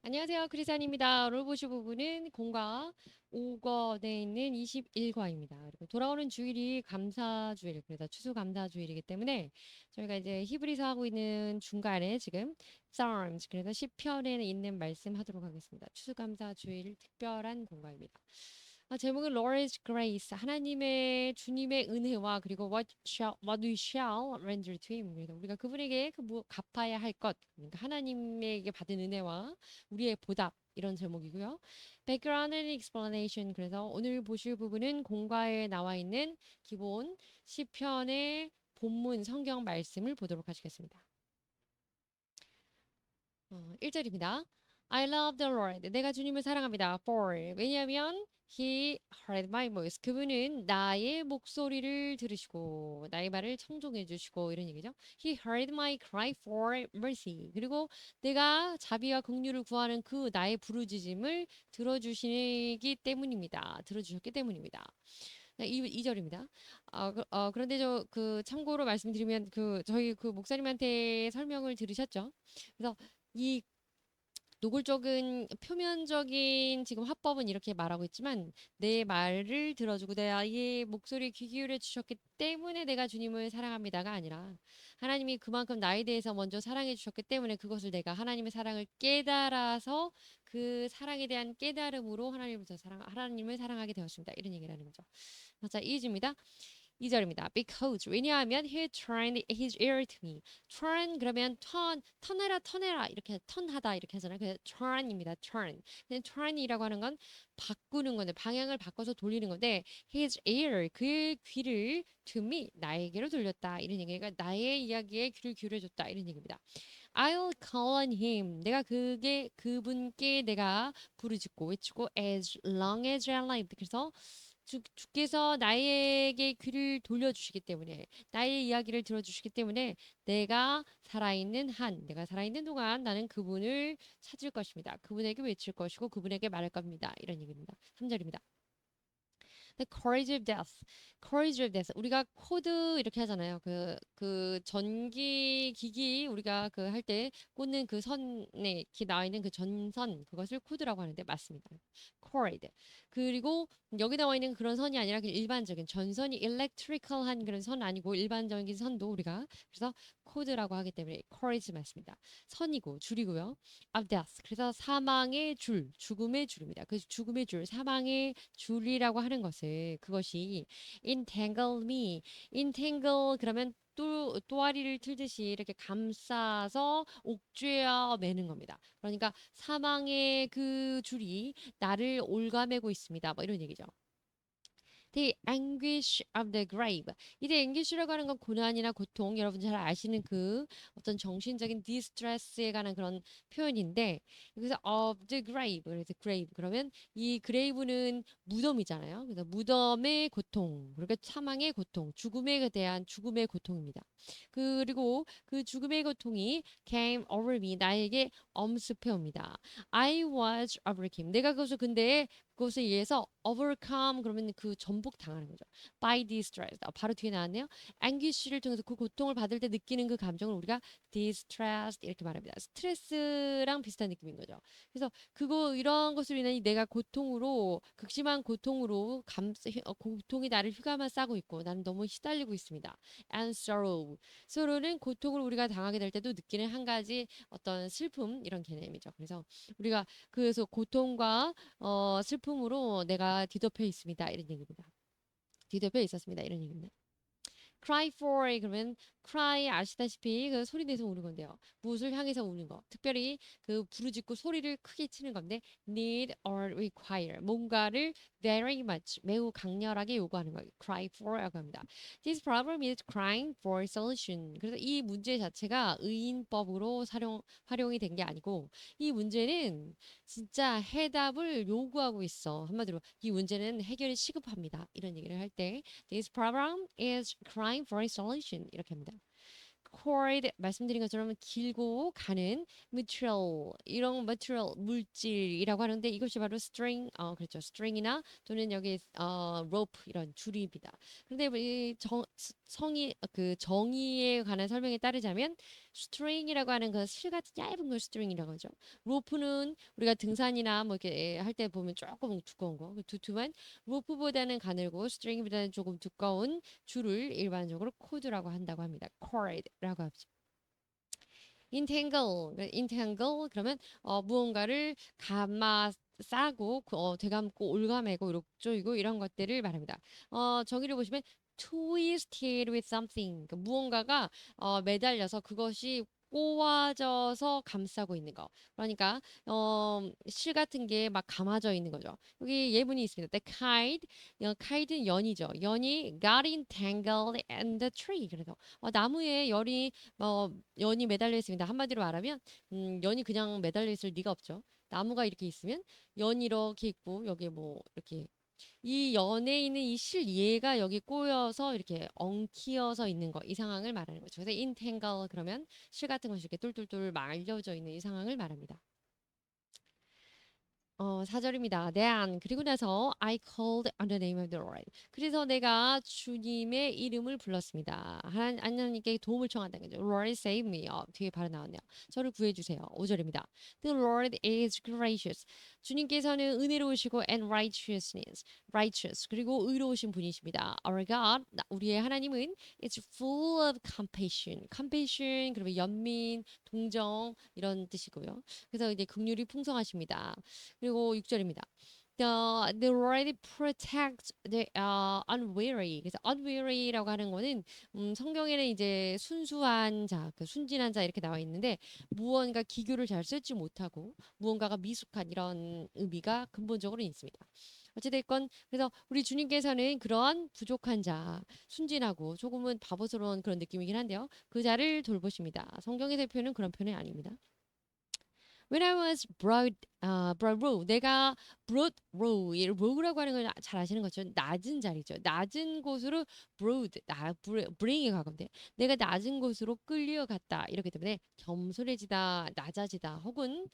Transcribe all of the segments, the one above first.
안녕하세요. 크리산입니다. 오늘 보실 부분은 공과 5권에 있는 21과입니다. 그리고 돌아오는 주일이 감사주일, 그래서 추수감사주일이기 때문에 저희가 이제 히브리서 하고 있는 중간에 지금 Psalms, 그래서 시편에 있는 말씀 하도록 하겠습니다. 추수감사주일 특별한 공과입니다. 제목은 Lord's Grace, 하나님의 주님의 은혜와 그리고 what we shall render to him. 그래서 우리가 그분에게 갚아야 할 것, 그러니까 하나님에게 받은 은혜와 우리의 보답 이런 제목이고요. Background and explanation. 그래서 오늘 보실 부분은 공과에 나와 있는 기본 시편의 본문 성경 말씀을 보도록 하시겠습니다. 1절입니다. I love the Lord. 내가 주님을 사랑합니다. For 왜냐하면 He heard my voice. 그분은 나의 목소리를 들으시고 나의 말을 청종해 주시고 이런 얘기죠. He heard my cry for mercy. 그리고 내가 자비와 긍휼을 구하는 그 나의 부르짖음을 들어주시기 때문입니다. 들어주셨기 때문입니다. 네, 2절입니다. 그런데 참고로 말씀드리면 저희 목사님한테 설명을 들으셨죠? 그래서 이 노골적인 표면적인 지금 화법은 이렇게 말하고 있지만 내 말을 들어주고 내 아이의 목소리에 귀 기울여 주셨기 때문에 내가 주님을 사랑합니다가 아니라 하나님이 그만큼 나에 대해서 먼저 사랑해 주셨기 때문에 그것을 내가 하나님의 사랑을 깨달아서 그 사랑에 대한 깨달음으로 하나님을 사랑하게 되었습니다. 이런 얘기를 하는 거죠. 자, 이해집니다. 2절입니다. Because 왜냐하면 he turned his ear to me. turn 그러면 턴해라 이렇게 턴하다 이렇게 하잖아요. 그래서 turn입니다. turn이라고 하는 건 바꾸는 건데 방향을 바꿔서 돌리는 건데 his ear 그의 귀를 to me 나에게로 돌렸다 이런 얘기가 나의 이야기에 귀를 기울여줬다 이런 얘기입니다. I'll call on him. 그분께 내가 부르짖고 외치고 as long as I live. 그래서 주께서 나에게 귀를 돌려주시기 때문에 나의 이야기를 들어주시기 때문에 내가 살아있는 동안 나는 그분을 찾을 것입니다. 그분에게 외칠 것이고 그분에게 말할 겁니다. 이런 얘기입니다. 3절입니다. The courage of death. courage of death. 우리가 코드 이렇게 하잖아요. 그 전기 기기 우리가 그 할 때 꽂는 그 선에 이렇게 나와 있는 그 전선 그것을 코드라고 하는데 맞습니다. cord. 그리고 여기 나와 있는 그런 선이 아니라 그냥 일반적인 전선이 electrical한 그런 선 아니고 일반적인 선도 우리가 그래서 코드라고 하기 때문에 courage 맞습니다. 선이고 줄이고요. of death. 그래서 사망의 줄, 죽음의 줄입니다. 그 죽음의 줄, 사망의 줄이라고 하는 것을 그것이 entangle me, entangle 그러면 또아리를 틀듯이 이렇게 감싸서 옥죄어 매는 겁니다. 그러니까 사망의 그 줄이 나를 올가매고 있습니다. 뭐 이런 얘기죠. The anguish of the grave. 이제 anguish라고 하는 건 고난이나 고통, 여러분 잘 아시는 그 어떤 정신적인 distress에 관한 그런 표현인데 여기서 of the grave, 그래서 grave 그러면 이 grave는 무덤이잖아요. 그래서 무덤의 고통, 그러니까 사망의 고통, 죽음에 대한 죽음의 고통입니다. 그리고 그 죽음의 고통이 came over me, 나에게 엄습해 옵니다. I was overcome. 내가 그것에 의해서 overcome 그러면 그 전복 당하는 거죠. by distress. 바로 뒤에 나왔네요. anguish를 통해서 그 고통을 받을 때 느끼는 그 감정을 우리가 distressed 이렇게 말합니다. 스트레스랑 비슷한 느낌인 거죠. 그래서 이런 것으로 인해 내가 극심한 고통으로 고통이 나를 휘감아 싸고 있고 나는 너무 시달리고 있습니다. and sorrow. sorrow는 고통을 우리가 당하게 될 때도 느끼는 한 가지 어떤 슬픔 이런 개념이죠. 그래서 고통과 슬픔으로 내가 뒤덮여 있습니다. 이런 얘기입니다. 뒤덮여 있었습니다. 이런 얘기입니다. cry for 그러면 cry 아시다시피 그 소리 내서 우는 건데요. 무엇을 향해서 우는 거. 특별히 그 부르짖고 소리를 크게 치는 건데 need or require 뭔가를 very much 매우 강렬하게 요구하는 거예요. cry for라고 합니다. This problem is crying for solution. 그래서 이 문제 자체가 의인법으로 활용이 된 게 아니고 이 문제는 진짜 해답을 요구하고 있어. 한마디로 이 문제는 해결이 시급합니다. 이런 얘기를 할 때 This problem is crying for a solution. 이렇게 합니다. cord 말씀드린 것처럼 길고 가는 material material 물질이라고 하는데 이것이 바로 string 그렇죠 string이나 또는 여기 rope 이런 줄입니다. 그런데 이 성이 그 정의에 관한 설명에 따르자면 string이라고 하는 그 실 같은 얇은 걸 string이라고 하죠. 로프는 우리가 등산이나 뭐 이렇게 할 때 보면 조금 두꺼운 거, 두툼한 로프보다는 가늘고 string보다는 조금 두꺼운 줄을 일반적으로 코드라고 한다고 합니다. cord라고 하죠. entangle 그러면 무언가를 감아 싸고 되감고 올가매고 욕조이고 이런 것들을 말합니다. 정의를 보시면 twisted with something 무언가가 매달려서 그것이 꼬아져서 감싸고 있는 거. 그러니까 실 같은 게 막 감아져 있는 거죠. 여기 예문이 있습니다. The kite는 연이죠. 연이 got entangled in the tree. 그래서 나무에 연이 매달려 있습니다. 한마디로 말하면 연이 그냥 매달려 있을 리가 없죠. 나무가 이렇게 있으면 연이 이렇게 있고 여기 뭐 이렇게 이 연에 있는 이 실 얘가 여기 꼬여서 이렇게 엉키어서 있는 거 이 상황을 말하는 거죠. 그래서 entangle 그러면 실 같은 것이 이렇게 똘똘똘 말려져 있는 이 상황을 말합니다. 4절입니다. Then 그리고 나서 I called on the name of the Lord. 그래서 내가 주님의 이름을 불렀습니다. 하나님께 도움을 청한다는 거죠. Lord save me. 뒤에 바로 나왔네요. 저를 구해 주세요. 5절입니다. The Lord is gracious. 주님께서는 은혜로우시고 and righteous 그리고 의로우신 분이십니다. Our God 우리의 하나님은 is full of compassion 그러면 연민, 동정 이런 뜻이고요. 그래서 이제 긍휼이 풍성하십니다. 그리고 6절입니다. The Lord protects the unwary. 그래서 unwary라고 하는 거는 성경에는 이제 순수한 자, 그 순진한 자 이렇게 나와 있는데 무언가 기교를 잘 쓰지 못하고 무언가가 미숙한 이런 의미가 근본적으로 있습니다. 어찌됐건 그래서 우리 주님께서는 그러한 부족한 자, 순진하고 조금은 바보스러운 그런 느낌이긴 한데요. 그 자를 돌보십니다. 성경의 표현은 그런 표현이 아닙니다. When I was brought low, 내가 brought low, 이 low라고 하는 걸 잘 아시는 것처럼 낮은 자리죠. 낮은 곳으로 bring이 가건데 내가 낮은 곳으로 끌려갔다. 이렇기 때문에 겸손해지다, 낮아지다, 혹은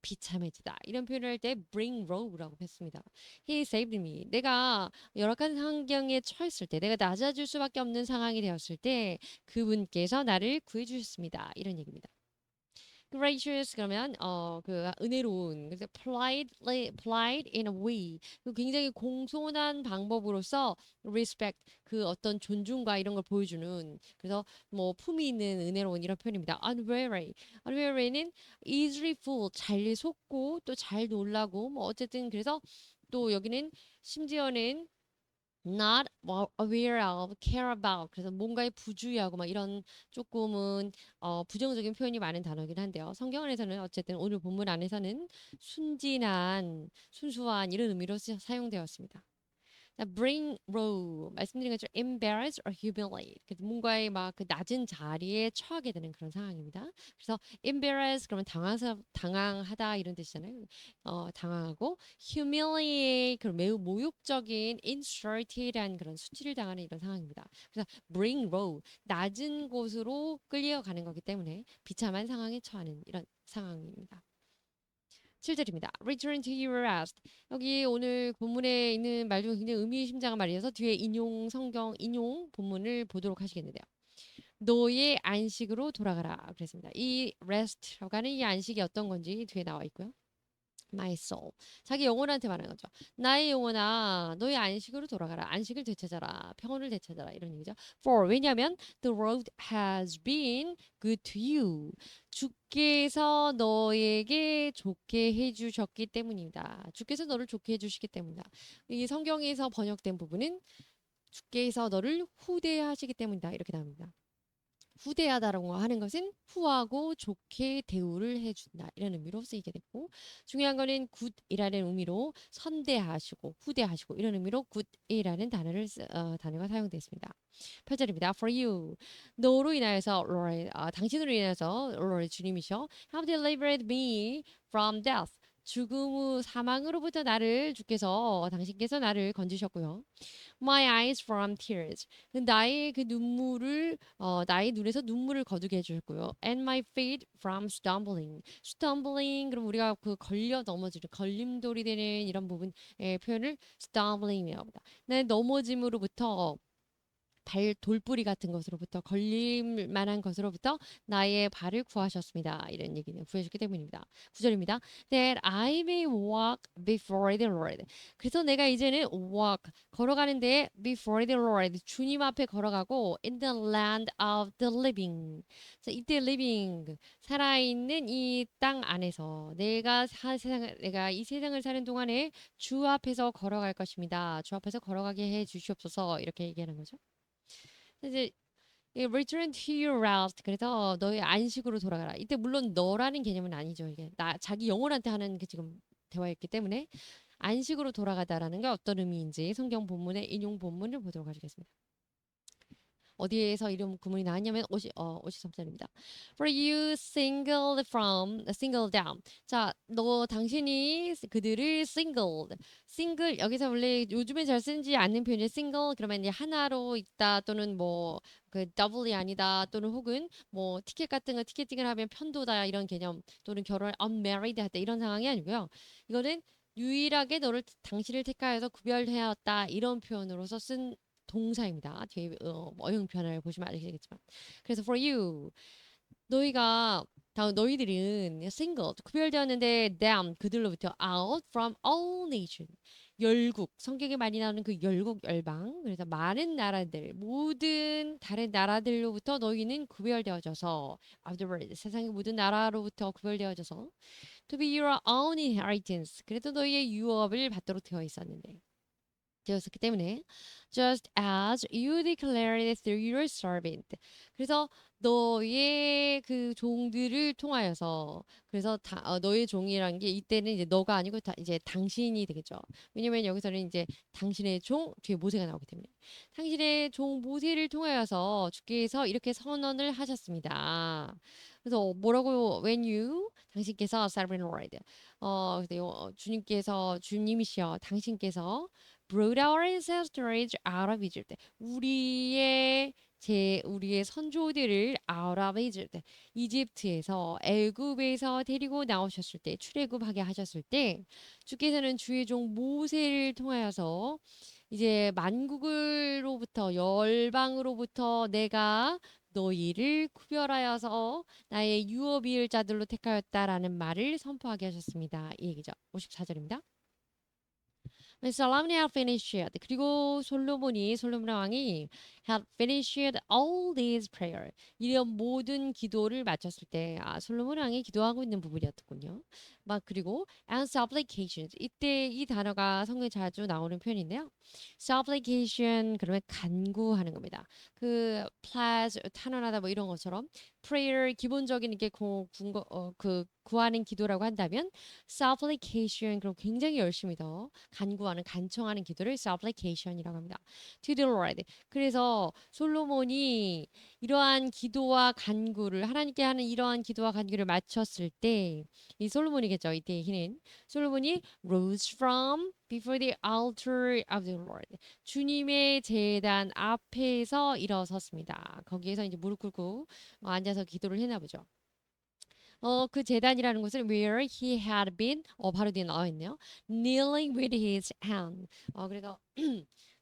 비참해지다 이런 표현을 할 때 bring low라고 했습니다. He saved me. 내가 열악한 환경에 처했을 때, 내가 낮아질 수밖에 없는 상황이 되었을 때 그분께서 나를 구해 주셨습니다. 이런 얘기입니다. gracious 그러면 그 은혜로운 그래서 polite in a way 그 굉장히 공손한 방법으로서 respect 그 어떤 존중과 이런 걸 보여주는 그래서 뭐 품위 있는 은혜로운 이런 표현입니다. unwary는 easily fooled 잘 속고 또 잘 놀라고 뭐 어쨌든 그래서 또 여기는 심지어는 not aware of, care about. 그래서 뭔가에 부주의하고 막 이런 조금은 부정적인 표현이 많은 단어긴 한데요. 성경 안에서는 어쨌든 오늘 본문 안에서는 순진한, 순수한 이런 의미로 사용되었습니다. bring low 말씀드린 것처럼 embarrass or humiliate 뭔가의 막 그 낮은 자리에 처하게 되는 그런 상황입니다. 그래서 embarrass 그러면 당황하다 이런 뜻이잖아요. 당황하고 humiliate 그럼 매우 모욕적인 insulted한 그런 수치를 당하는 이런 상황입니다. 그래서 bring low 낮은 곳으로 끌려가는 거기 때문에 비참한 상황에 처하는 이런 상황입니다. 7절입니다. Return to your rest. 여기 오늘 본문에 있는 말 중에 굉장히 의미심장한 말이어서 뒤에 인용 본문을 보도록 하시겠는데요. 너의 안식으로 돌아가라. 그랬습니다. 이 rest라고 하는 이 안식이 어떤 건지 뒤에 나와 있고요. My soul. 자기 영혼한테 말하는 거죠. 나의 영혼아, 너의 안식으로 돌아가라. 안식을 되찾아라. 평온을 되찾아라. 이런 얘기죠. For 왜냐하면 the road has been good to you. 주께서 너에게 좋게 해주셨기 때문입니다. 주께서 너를 좋게 해주시기 때문이다. 이 성경에서 번역된 부분은 주께서 너를 후대하시기 때문이다. 이렇게 나옵니다. 후대하다라고 하는 것은 후하고 좋게 대우를 해준다 이런 의미로 쓰이게 됐고 중요한 거는 굿이라는 의미로 선대하시고 후대하시고 이런 의미로 굿이라는 단어가 사용됐습니다. 8절입니다. For you 너로 인하여서 Lord, 당신으로 인하여서 Lord 주님이셔 have delivered me from death 사망으로부터 당신께서 나를 건지셨고요. My eyes from tears. 나의 그 눈물을 나의 눈에서 눈물을 거두게 해주셨고요. And my feet from stumbling. stumbling 그럼 우리가 그 걸려 넘어지는 걸림돌이 되는 이런 부분의 표현을 stumbling이라고 합니다. 내 넘어짐으로부터 발 돌뿌리 같은 것으로부터 걸릴 만한 것으로부터 나의 발을 구하셨습니다. 이런 얘기는 구해줬기 때문입니다. 9절입니다. That I may walk before the Lord. 그래서 내가 이제는 walk 걸어가는데 before the Lord 주님 앞에 걸어가고 in the land of the living. 자, 이때 living 살아있는 이 땅 안에서 내가 이 세상을 사는 동안에 주 앞에서 걸어갈 것입니다. 주 앞에서 걸어가게 해 주시옵소서 이렇게 얘기하는 거죠. 이제 return to your rest. 그래서 너의 안식으로 돌아가라. 이때 물론 너라는 개념은 아니죠. 이게 나 자기 영혼한테 하는 그 지금 대화였기 때문에 안식으로 돌아가다라는 게 어떤 의미인지 성경 본문의 인용 본문을 보도록 하겠습니다. 어디에서 이런 구문이 나왔냐면 53절입니다. For you singled down. 자, 당신이 그들을 single 여기서 원래 요즘에 잘 쓰지 않는 표현이 single 그러면 이제 하나로 있다 또는 뭐 그 double이 아니다 또는 혹은 뭐 티켓 같은 거 티켓팅을 하면 편도다 이런 개념 또는 결혼 unmarried 했다 이런 상황이 아니고요. 이거는 유일하게 당신을 택하여서 구별하였다 이런 표현으로서 쓴 동사입니다. 뒤에 어용 변화를 보시면 아시겠지만. 그래서 for you 너희들은 single 구별되었는데 them 그들로부터 out from all nation 열국 성경에 많이 나오는 그 열국 열방 그래서 많은 나라들 모든 다른 나라들로부터 너희는 구별되어져서 of the world 세상의 모든 나라로부터 구별되어져서 to be your own inheritance 그래도 너희의 유업을 받도록 되어 있었는데 되었기 때문에 just as you declared through your servant. 그래서 너의 그 종들을 통하여서 그래서 너의 종이란 게 이때는 이제 너가 아니고 이제 당신이 되겠죠. 왜냐면 여기서는 이제 당신의 종 뒤에 모세가 나오기 때문에 당신의 종 모세를 통하여서 주께서 이렇게 선언을 하셨습니다. 그래서 뭐라고 when you 당신께서 sovereign Lord 주님이시여 당신께서 brought our ancestors out of Egypt. 우리의 선조들을 out of Egypt. 이집트에서 애굽에서 데리고 나오셨을 때 출애굽하게 하셨을 때 주께서는 주의 종 모세를 통하여서 이제 만국으로부터 열방으로부터 내가 너희를 구별하여서 나의 유업일 자들로 택하였다라는 말을 선포하게 하셨습니다. 이 얘기죠. 54절입니다. Solomon had finished. 그리고 솔로몬 왕이 had finished all these prayer. 이런 모든 기도를 마쳤을 때, 솔로몬 왕이 기도하고 있는 부분이었군요. 막 그리고 and supplications. 이때 이 단어가 성경에 자주 나오는 표현인데요. supplication 그러면 간구하는 겁니다. 그 pledge 탄원하다 뭐 이런 것처럼 prayer 기본적인 이게 구하는 기도라고 한다면 supplication 그럼 굉장히 열심히 더 간구하는 간청하는 기도를 supplication이라고 합니다. To the Lord. 그래서 솔로몬이 이러한 기도와 간구를 하나님께 하는 이러한 기도와 간구를 마쳤을 때 이 솔로몬이겠죠. 이때 희는 솔로몬이 rose from before the altar of the Lord. 주님의 제단 앞에서 일어섰습니다. 거기에서 이제 무릎 꿇고 앉아서 기도를 했나 보죠. 그 제단이라는 것은 where he had been 바로 뒤에 나와 있네요. kneeling with his hand.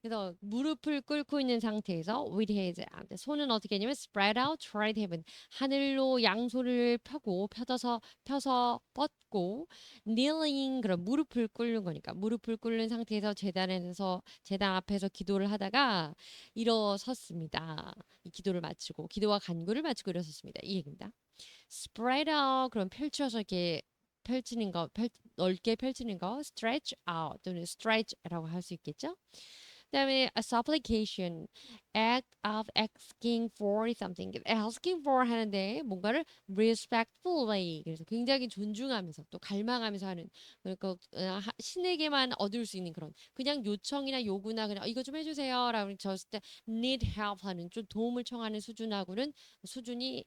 그래서 무릎을 꿇고 있는 상태에서 with his hand. 손은 어떻게 했냐면 spread out toward heaven. 하늘로 양손을 펴서 뻗고 kneeling 그럼 무릎을 꿇는 거니까 무릎을 꿇는 상태에서 제단 앞에서 기도를 하다가 일어섰습니다. 이 기도를 마치고 기도와 간구를 마치고 일어섰습니다. 이 얘기입니다. spread out 그럼 펼쳐서 이렇게 넓게 펼치는 거 stretch out 또는 stretch라고 할 수 있겠죠? 그다음에 a supplication, act of asking for something, asking for 하는데 뭔가를 respectfully 그래서 굉장히 존중하면서 또 갈망하면서 하는 그러니까 신에게만 얻을 수 있는 그런 그냥 요청이나 요구나 그냥 이거 좀 해주세요라고 졌을 때 need help 하는 좀 도움을 청하는 수준이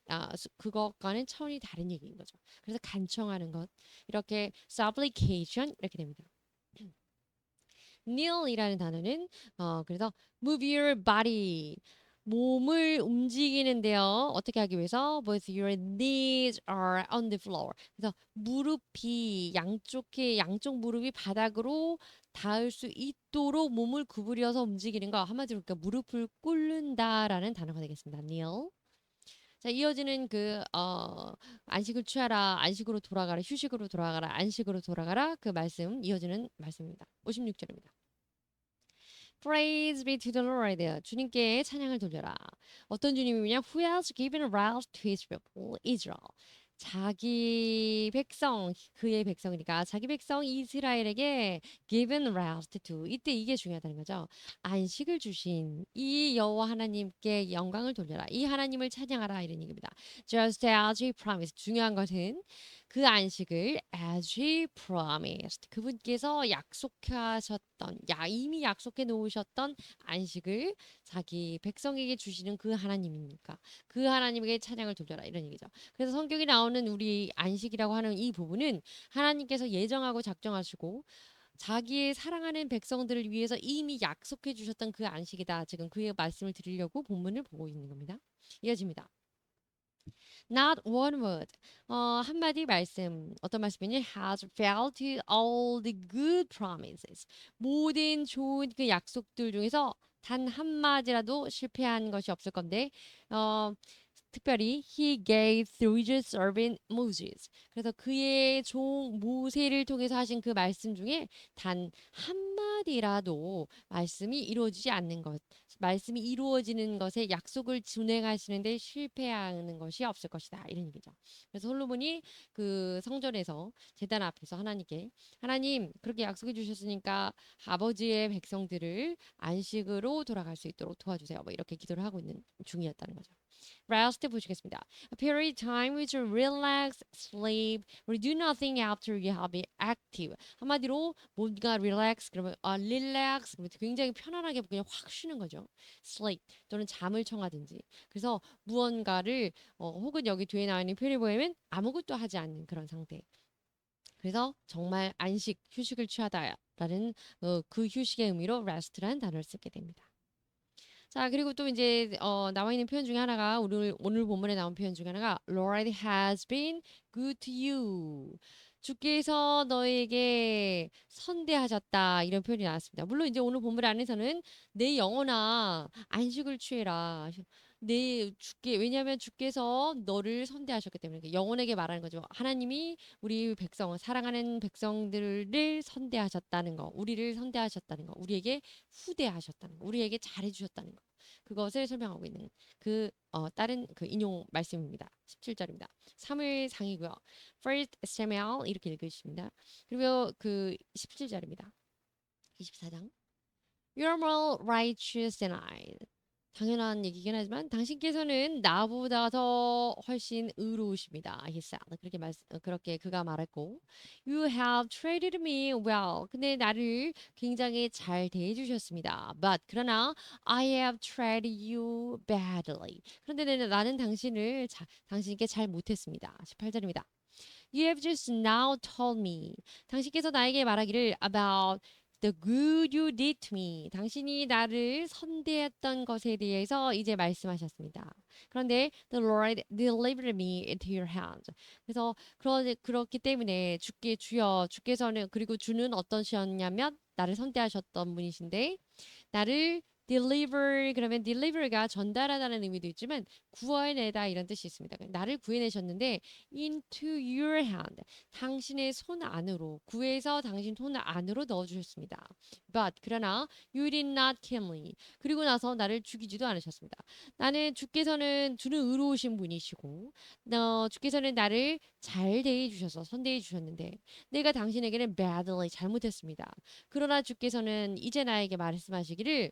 그것과는 차원이 다른 얘기인 거죠. 그래서 간청하는 것 이렇게 supplication 이렇게 됩니다. kneel이라는 단어는 그래서 move your body 몸을 움직이는데요. 어떻게 하기 위해서? Both your knees are on the floor. 그래서 무릎이 양쪽 무릎이 바닥으로 닿을 수 있도록 몸을 구부려서 움직이는 거. 한마디로 그러니까 무릎을 꿇는다라는 단어가 되겠습니다. kneel. 자, 이어지는 안식을 취하라, 안식으로 돌아가라, 휴식으로 돌아가라, 안식으로 돌아가라. 그 말씀, 이어지는 말씀입니다. 56절입니다. Praise be to the Lord. 주님께 찬양을 돌려라. 어떤 주님이냐? Who has given rest to his people, Israel. 자기 백성, 그의 백성이니까 자기 백성 이스라엘에게 given rest to. 이때 이게 중요하다는 거죠. 안식을 주신 이 여호와 하나님께 영광을 돌려라. 이 하나님을 찬양하라 이런 얘기입니다. Just as he promised. 중요한 것은 그 안식을 as he promised. 그분께서 약속하셨던, 이미 약속해 놓으셨던 안식을 자기 백성에게 주시는 그 하나님이니까 그 하나님에게 찬양을 돌려라 이런 얘기죠. 그래서 성경에 나오는 우리 안식이라고 하는 이 부분은 하나님께서 예정하고 작정하시고 자기의 사랑하는 백성들을 위해서 이미 약속해 주셨던 그 안식이다. 지금 그의 말씀을 드리려고 본문을 보고 있는 겁니다. 이어집니다. Not one word. 한마디 말씀. 어떤 말씀이니? Has failed all the good promises. 모든 좋은 그 약속들 중에서 단 한마디라도 실패한 것이 없을 건데, 어, 특별히 he gave through his servant Moses. 그래서 그의 종 모세를 통해서 하신 그 말씀 중에 단 한마디라도 말씀이 이루어지지 않는 것, 말씀이 이루어지는 것에 약속을 준행하시는데 실패하는 것이 없을 것이다. 이런 얘기죠. 그래서 솔로몬이 그 성전에서 제단 앞에서 하나님께 하나님 그렇게 약속해 주셨으니까 아버지의 백성들을 안식으로 돌아갈 수 있도록 도와주세요. 뭐 이렇게 기도를 하고 있는 중이었다는 거죠. Rest 보시겠습니다. A period time which relax, sleep, or do nothing after you have been active. 한마디로 뭔가 relax 그러면 relax 그러면 굉장히 편안하게 그냥 확 쉬는 거죠. Sleep 또는 잠을 청하든지. 그래서 무언가를 혹은 여기 뒤에 나와 있는 표현을 보면 아무것도 하지 않는 그런 상태. 그래서 정말 안식, 휴식을 취하다라는 그 휴식의 의미로 rest라는 단어를 쓰게 됩니다. 자, 그리고 또 이제 나와 있는 표현 중에 하나가 오늘 본문에 나온 표현 중에 하나가 Lord has been good to you. 주께서 너에게 선대하셨다 이런 표현이 나왔습니다. 물론 이제 오늘 본문 안에서는 내 영혼아 안식을 취해라. 왜냐하면 주께서 너를 선대하셨기 때문에 영혼에게 말하는 거죠. 하나님이 우리 백성 사랑하는 백성들을 선대하셨다는 거, 우리를 선대하셨다는 거, 우리에게 후대하셨다는 거, 우리에게 잘해주셨다는 거. 그것을 설명하고 있는 다른 그 인용 말씀입니다. 17절입니다. 3일 상이고요. First Samuel 이렇게 읽으십니다. 그리고 그 17절입니다. 24장. You're more righteous than I. 당연한 얘기긴 하지만 당신께서는 나보다 더 훨씬 의로우십니다. He said. 그렇게 그가 말했고 You have treated me well. 근데 나를 굉장히 잘 대해주셨습니다. But 그러나 I have treated you badly. 그런데 나는 당신께 잘 못했습니다. 18절입니다. You have just now told me. 당신께서 나에게 말하기를 about the good you did to me. 당신이 나를 선대했던 것에 대해서 이제 말씀하셨습니다. 그런데 the Lord delivered me into your hands. 그래서 그렇기 때문에 주께서는 그리고 주는 어떤 시였냐면 나를 선대하셨던 분이신데 나를 그러면 deliver가 전달하다는 의미도 있지만 구원해내다 이런 뜻이 있습니다. 나를 구해내셨는데 into your hand 당신의 손 안으로 구해서 당신 손 안으로 넣어주셨습니다. But 그러나 you did not kill me. 그리고 나서 나를 죽이지도 않으셨습니다. 주는 의로우신 분이시고 주께서는 나를 잘 대해주셔서 선대해 주셨는데 내가 당신에게는 badly 잘못했습니다. 그러나 주께서는 이제 나에게 말씀하시기를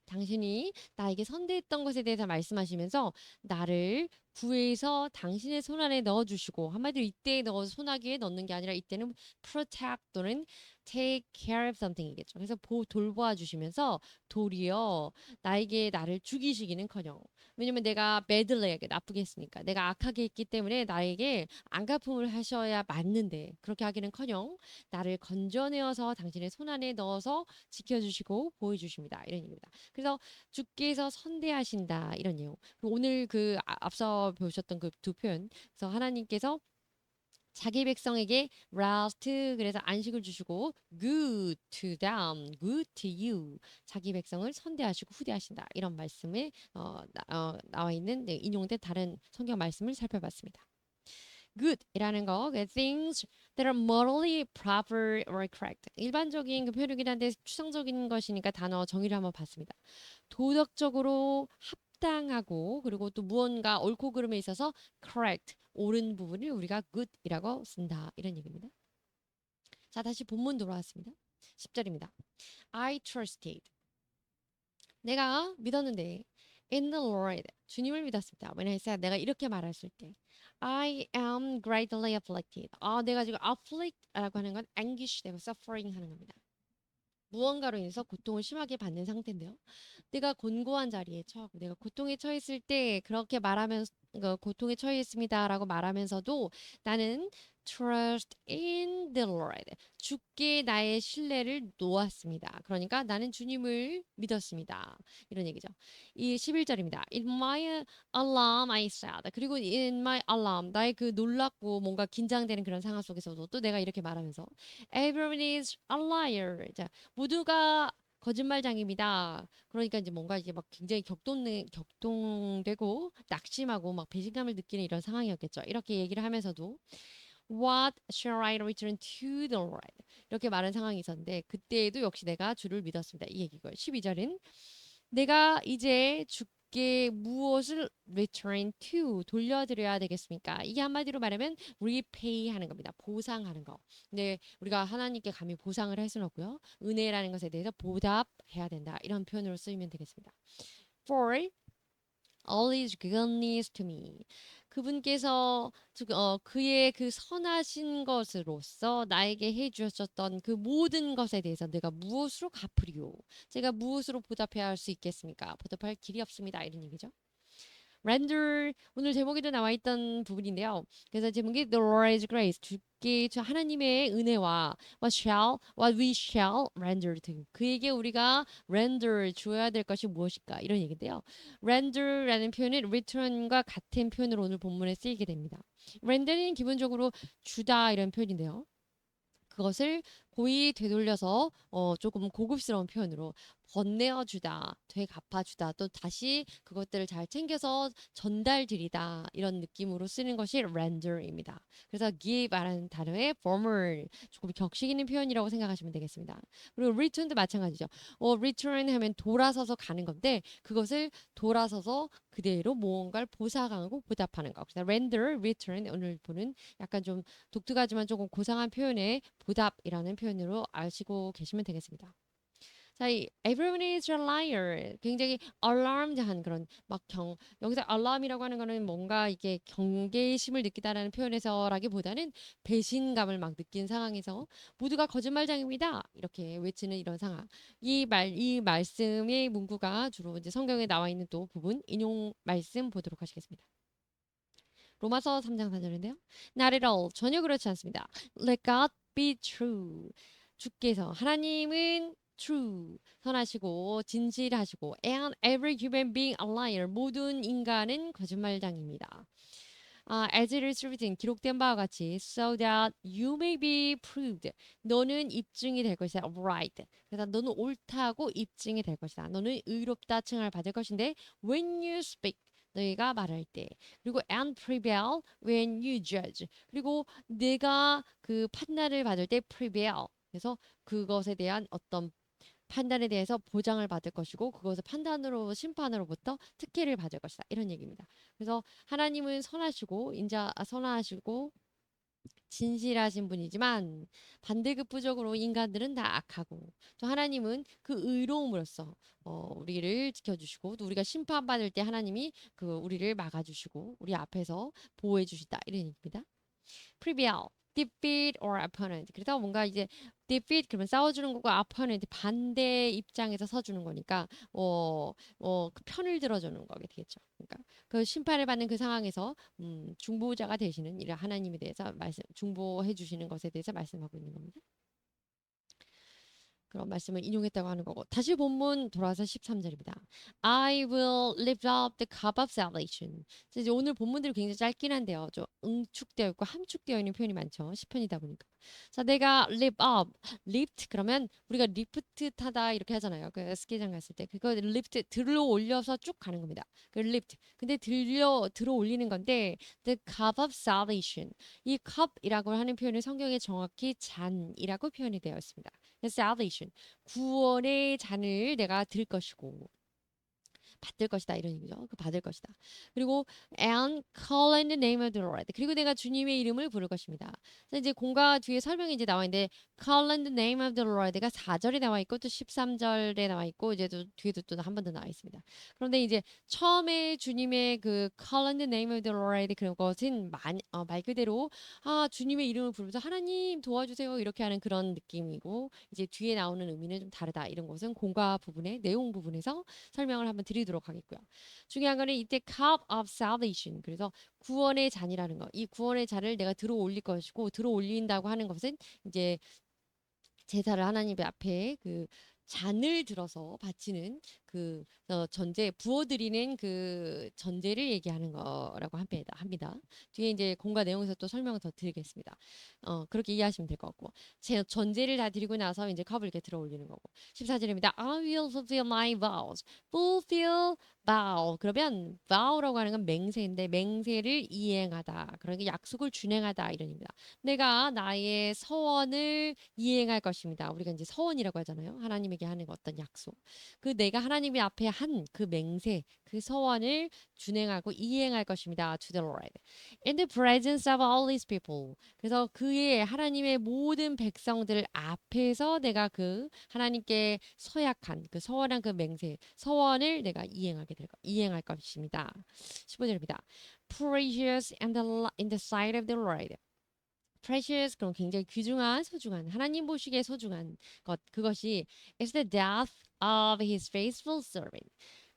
당신이 나에게 선대했던 것에 대해서 말씀하시면서 나를 구해서 당신의 손 안에 넣어주시고 한마디로 이때 소나기에 넣는 게 아니라 이때는 protect 또는 take care of something이겠죠. 그래서 돌보아 주시면서 도리어 나를 죽이시기는커녕 왜냐면 내가 badly 나쁘게 했으니까. 내가 악하게 했기 때문에 나에게 안갚음을 하셔야 맞는데 그렇게 하기는커녕 나를 건져내어서 당신의 손안에 넣어서 지켜주시고 보호해주십니다. 이런 얘기입니다. 그래서 주께서 선대하신다 이런 내용. 그리고 오늘 그 앞서 보셨던 그 두 표현. 그래서 하나님께서 자기 백성에게 rest 그래서 안식을 주시고 good to them, good to you 자기 백성을 선대하시고 후대하신다 이런 말씀에 나와 있는 네, 인용된 다른 성경 말씀을 살펴봤습니다. good이라는 거 things that are morally proper or correct 일반적인 그 표현이긴 한데 추상적인 것이니까 단어 정의를 한번 봤습니다. 도덕적으로 합당하고 그리고 또 무언가 옳고 그름에 있어서 correct 옳은 부분을 우리가 good이라고 쓴다 이런 얘기입니다. 자 다시 본문 돌아왔습니다. 10절입니다. I trusted 내가 믿었는데 in the Lord 주님을 믿었습니다. When I said 내가 이렇게 말했을 때 I am greatly afflicted 내가 지금 afflict라고 하는 건 anguish 되고 suffering 하는 겁니다. 무언가로 인해서 고통을 심하게 받는 상태인데요. 내가 곤고한 자리에 처하고 내가 고통에 처했을 때 그렇게 말하면서 고통에 처했습니다라고 말하면서도 나는 trust in the Lord 주께 나의 신뢰를 놓았습니다. 그러니까 나는 주님을 믿었습니다. 이런 얘기죠. 이 11절입니다. In my alarm I said 그리고 in my alarm 나의 그 놀랍고 뭔가 긴장되는 그런 상황 속에서도 또 내가 이렇게 말하면서 everyone is a liar 자, 모두가 거짓말장입니다. 그러니까 이제 뭔가 이제 막 굉장히 격동되고 낙심하고 막 배신감을 느끼는 이런 상황이었겠죠. 이렇게 얘기를 하면서도 What shall I return to the Lord? 이렇게 말한 상황이 있었는데 그때에도 역시 내가 주를 믿었습니다. 이 얘기고요. 12절은 내가 이제 주께 무엇을 return to 돌려드려야 되겠습니까? 이게 한마디로 말하면 repay 하는 겁니다. 보상하는 거. 근데 우리가 하나님께 감히 보상을 할 수는 없고요. 은혜라는 것에 대해서 보답해야 된다. 이런 표현으로 쓰이면 되겠습니다. For all his goodness to me. 그분께서 그의 그 선하신 것으로서 나에게 해주셨던 그 모든 것에 대해서 내가 무엇으로 갚으리요? 제가 무엇으로 보답해야 할 수 있겠습니까? 보답할 길이 없습니다. 이런 얘기죠. render 오늘 제목에도 나와 있던 부분인데요. 그래서 제목이 The Lord's Grace 주께 저 하나님의 은혜와 what we shall render to him. 그에게 우리가 render 줘야 될 것이 무엇일까 이런 얘기인데요. render라는 표현은 return과 같은 표현으로 오늘 본문에 쓰이게 됩니다. render는 기본적으로 주다 이런 표현인데요. 그것을 고의 되돌려서 조금 고급스러운 표현으로 건네어 주다, 되갚아 주다, 또 다시 그것들을 잘 챙겨서 전달 드리다 이런 느낌으로 쓰는 것이 render입니다. 그래서 give라는 단어의 former 조금 격식 있는 표현이라고 생각하시면 되겠습니다. 그리고 return도 마찬가지죠. return 하면 돌아서서 가는 건데 그것을 돌아서서 그대로 무언가를 보상하고 보답하는 거. 그래서 render, return 오늘 보는 약간 좀 독특하지만 조금 고상한 표현의 보답이라는 표현으로 아시고 계시면 되겠습니다. 자, 이 everyone is a liar. 굉장히 alarmed한 그런 여기서 alarm이라고 하는 거는 뭔가 이게 경계심을 느끼다라는 표현에서라기보다는 배신감을 막 느낀 상황에서 모두가 거짓말장입니다. 이렇게 외치는 이런 상황. 이 말씀의 문구가 주로 이제 성경에 나와 있는 또 부분 인용 말씀 보도록 하시겠습니다. 로마서 3장 4절인데요. Not at all. 전혀 그렇지 않습니다. Let God be true. 주께서 하나님은 true. 선하시고 진실하시고 and every human being a liar. 모든 인간은 거짓말장입니다. as it is written 기록된 바와 같이 so that you may be proved 너는 입증이 될 것이다 right 그래서 너는 옳다고 입증이 될 것이다 너는 의롭다 칭을 받을 것인데 when you speak 너희가 말할 때 그리고 and prevail when you judge 그리고 내가 그 판단을 받을 때 prevail 그래서 그것에 대한 어떤 판단에 대해서 보장을 받을 것이고 그것을 판단으로 심판으로부터 특혜를 받을 것이다 이런 얘기입니다. 그래서 하나님은 선하시고 진실하신 분이지만 반대급부적으로 인간들은 다 악하고 또 하나님은 그 의로움으로써 우리를 지켜주시고 또 우리가 심판받을 때 하나님이 그 우리를 막아주시고 우리 앞에서 보호해 주시다 이런 얘기입니다. prevail defeat or opponent. 그래서 뭔가 이제 defeat 그러면 싸워주는 거고 opponent 반대 입장에서 서주는 거니까 그 편을 들어주는 거게 되겠죠. 그러니까 그 심판을 받는 그 상황에서 중보자가 되시는 이 하나님에 대해서 중보해 주시는 것에 대해서 말씀하고 있는 겁니다. 그런 말씀을 인용했다고 하는 거고 다시 본문 돌아와서 13절입니다. I will lift up the cup of salvation. 이제 오늘 본문들이 굉장히 짧긴 한데요. 좀 응축되어 있고 함축되어 있는 표현이 많죠. 시편이다 보니까. 자, 내가 lift up, lift 그러면 우리가 리프트 타다 이렇게 하잖아요. 그 스키장 갔을 때 그거 lift 들어 올려서 쭉 가는 겁니다. 그 lift. 근데 들어 올리는 건데 the cup of salvation. 이 cup이라고 하는 표현은 성경에 정확히 잔이라고 표현이 되어 있습니다. salvation 구원의 잔을 내가 들 것이고 받을 것이다 이런 얘기죠. 그 받을 것이다. 그리고 and call in the name of the Lord. 그리고 내가 주님의 이름을 부를 것입니다. 그래서 이제 공과 뒤에 설명이 이제 나와 있는데 call in the name of the Lord가 4절에 나와 있고 또 13절에 나와 있고 이제 또 뒤에도 또 한 번 더 나와 있습니다. 그런데 이제 처음에 주님의 그 call in the name of the Lord 그런 것은 말 그대로 주님의 이름을 부르면서 하나님 도와주세요 이렇게 하는 그런 느낌이고 이제 뒤에 나오는 의미는 좀 다르다 이런 것은 공과 부분의 내용 부분에서 설명을 한번 드리도록 하겠고요. 중요한 거는 이때 cup of salvation. 그래서 구원의 잔이라는 거. 이 구원의 잔을 내가 들어 올릴 것이고 들어 올린다고 하는 것은 이제 제사를 하나님 앞에 그 잔을 들어서 바치는 그 전제 부어드리는 그 전제를 얘기하는 거라고 합니다. 뒤에 이제 공과 내용에서 또 설명을 더 드리겠습니다. 그렇게 이해하시면 될 것 같고 제 전제를 다 드리고 나서 이제 컵을 이렇게 들어 올리는 거고 14절입니다. I will fulfill my vows. fulfill vow 그러면 vow라고 하는 건 맹세인데 맹세를 이행하다 그러니까 약속을 준행하다 이런 의미입니다. 내가 나의 서원을 이행할 것입니다. 우리가 이제 서원이라고 하잖아요. 하나님에게 하는 어떤 약속. 그 내가 하나님 앞에 한 그 맹세, 그 서원을 준행하고 이행할 것입니다. To the Lord. In the presence of all these people. 그래서 그의 하나님의 모든 백성들 앞에서 내가 그 하나님께 서약한 그 서원한 그 맹세, 서원을 내가 이행할 것입니다. 15절입니다. Precious in the sight of the Lord. precious 그럼 굉장히 귀중한 소중한 하나님 보시기에 소중한 것 그것이 is the death of his faithful servant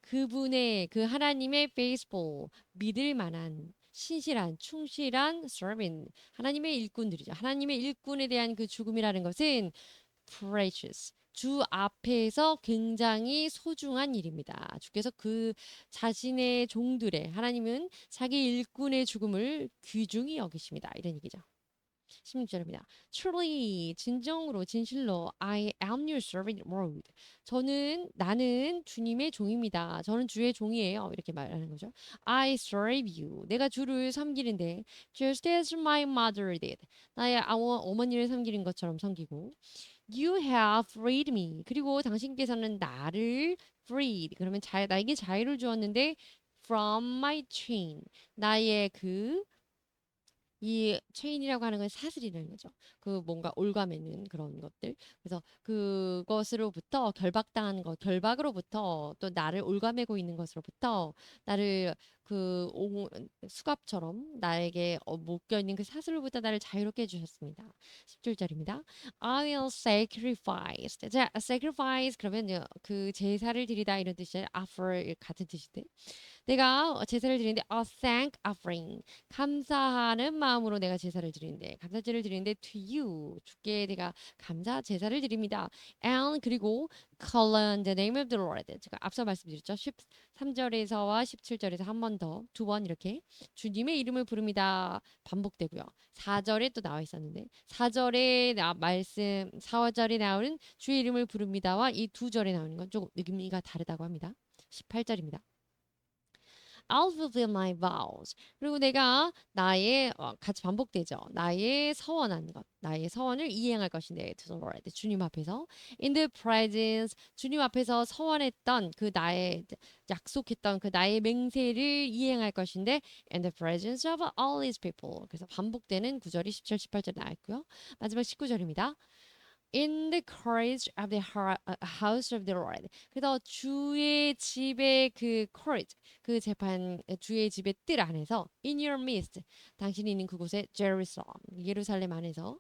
그분의 그 하나님의 faithful 믿을 만한 신실한 충실한 servant 하나님의 일꾼들이죠. 하나님의 일꾼에 대한 그 죽음이라는 것은 precious 주 앞에서 굉장히 소중한 일입니다. 주께서 그 자신의 종들의 하나님은 자기 일꾼의 죽음을 귀중히 여기십니다. 이런 얘기죠. 16절입니다. Truly, 진정으로, 진실로, I am your servant, Lord. 나는 주님의 종입니다. 저는 주의 종이에요. 이렇게 말하는 거죠. I serve you. 내가 주를 섬기는데, just as my mother did. 나의 어머니를 섬기는 것처럼 섬기고, You have freed me. 그리고 당신께서는 나를 freed. 그러면 나에게 자유를 주었는데, from my chain. 나의 이 체인이라고 하는 건 사슬이라는 거죠. 그 뭔가 올가매는 그런 것들. 그래서 그것으로부터 결박으로부터 또 나를 올가매고 있는 것으로부터 나를 수갑처럼 나에게 묶여 있는 그 사슬로부터 나를 자유롭게 해주셨습니다. 17절입니다. I will sacrifice. 자, sacrifice 그러면 그 제사를 드리다 이런 뜻이에요. offer 같은 뜻인데. 내가 제사를 드리는데 a thank offering 감사하는 마음으로 내가 제사를 드리는데 감사제를 드리는데 to you 주께 내가 감사 제사를 드립니다. And 그리고 call on the name of the Lord 제가 앞서 말씀드렸죠. 13절에서와 17절에서 한 번 더 두 번 이렇게 주님의 이름을 부릅니다. 반복되고요. 4절에 또 나와 있었는데 4절에 나오는 주의 이름을 부릅니다와 이 두 절에 나오는 건 조금 의미가 다르다고 합니다. 18절입니다. I'll fulfill my vows. 그리고 내가 같이 반복되죠. 나의 서원을 이행할 것인데, to the Lord, 주님 앞에서, in the presence, 주님 앞에서 서원했던 약속했던 그 나의 맹세를 이행할 것인데, in the presence of all these people. 그래서 반복되는 9절이 17, 18절 나와 있고요. 마지막 19절입니다. in the courage of the house of the Lord. 그래서 주의 집의 그 courage, 그 재판, 주의 집의 뜰 안에서 in your midst, 당신이 있는 그곳에 Jerusalem, 예루살렘 안에서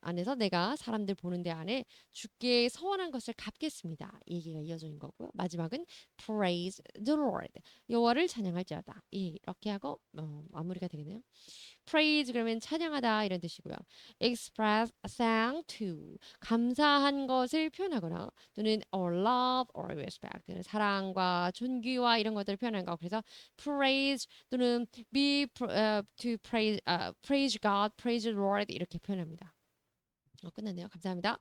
안에서 내가 사람들 보는 데 안에 주께 서원한 것을 갚겠습니다. 이 얘기가 이어져 있는 거고요. 마지막은 praise the Lord, 여호와를 찬양할지어다. 이렇게 하고 마무리가 되겠네요. praise 그러면 찬양하다 이런 뜻이고요. express thank to 감사한 것을 표현하거나 또는 or love or respect 사랑과 존귀와 이런 것들을 표현하는 거. 그래서 praise 또는 to praise praise God, praise the Lord 이렇게 표현합니다. 끝났네요. 감사합니다.